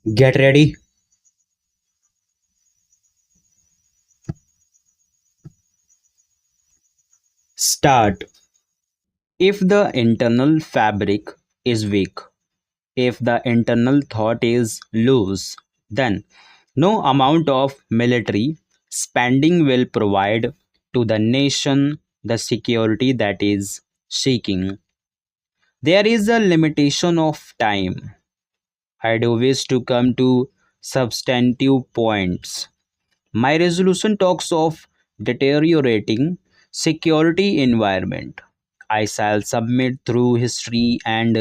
Get ready. Start. If the internal fabric is weak, if the internal thought is loose, then no amount of military spending will provide to the nation the security that is seeking. There is a limitation of time. I do wish to come to substantive points. My resolution talks of deteriorating security environment. I shall submit through history and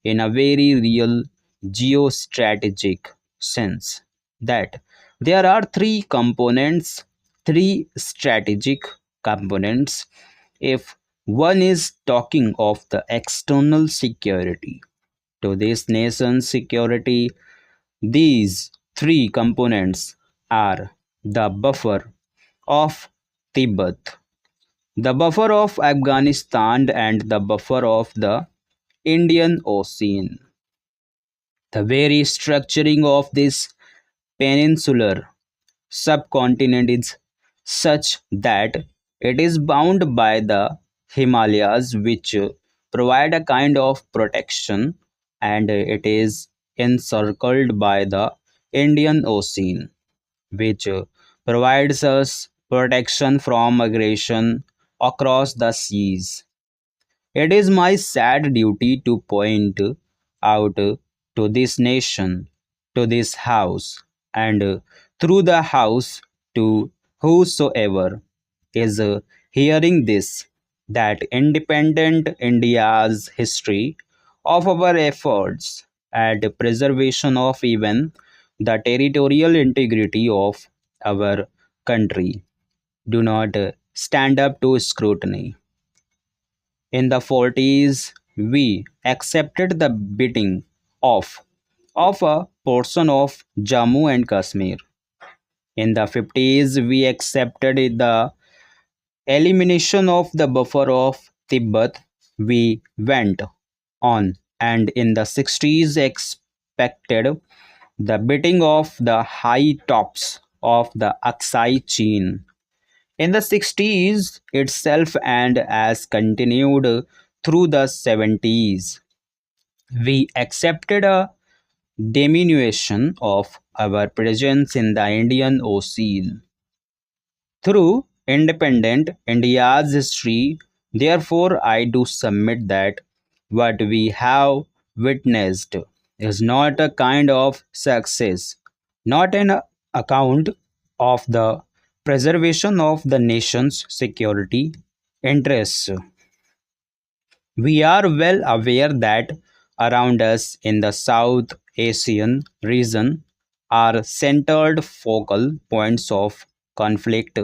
in a very real geostrategic sense that there are three strategic components. If one is talking of the external security to this nation's security, these three components are the buffer of Tibet, the buffer of Afghanistan, and the buffer of the Indian Ocean. The very structuring of this peninsular subcontinent is such that it is bound by the Himalayas, which provide a kind of protection, and it is encircled by the Indian Ocean, which provides us protection from aggression across the seas. It is my sad duty to point out to this nation, to this house, and through the house to whosoever is hearing this, that independent India's history of our efforts and preservation of even the territorial integrity of our country do not stand up to scrutiny. In the 40s, we accepted the beating off of a portion of Jammu and Kashmir. In the 50s, we accepted the elimination of the buffer of Tibet. We went on, and in the 60s, expected the beating of the high tops of the Aksai chain. In the 60s itself and as continued through the 70s, we accepted a diminution of our presence in the Indian Ocean. Through independent India's history, therefore, I do submit that what we have witnessed is not a kind of success, not an account of the preservation of the nation's security interests. We are well aware that around us in the South Asian region are centered focal points of conflict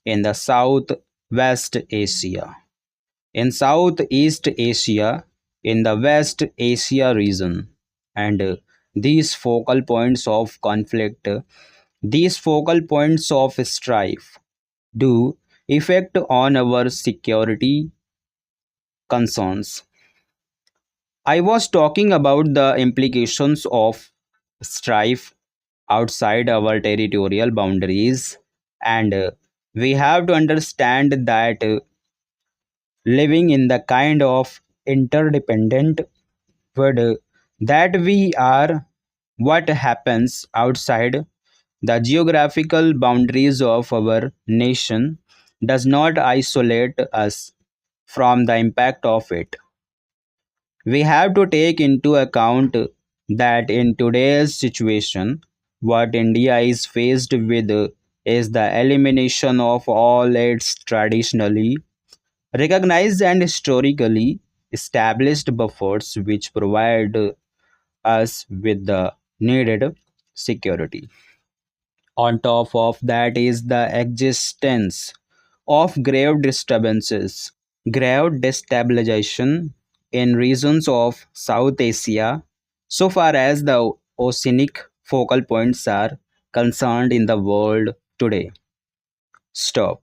in the Southwest Asia, in Southeast Asia, in the West Asia region, and these focal points of conflict, these focal points of strife do effect on our security concerns. I was talking about the implications of strife outside our territorial boundaries, and we have to understand that living in the kind of interdependent world that we are, what happens outside the geographical boundaries of our nation does not isolate us from the impact of it. We have to take into account that in today's situation, what India is faced with is the elimination of all its traditionally recognized and historically established buffers which provide us with the needed security. On top of that is the existence of grave disturbances, grave destabilization in regions of South Asia, so far as the oceanic focal points are concerned in the world today. Stop.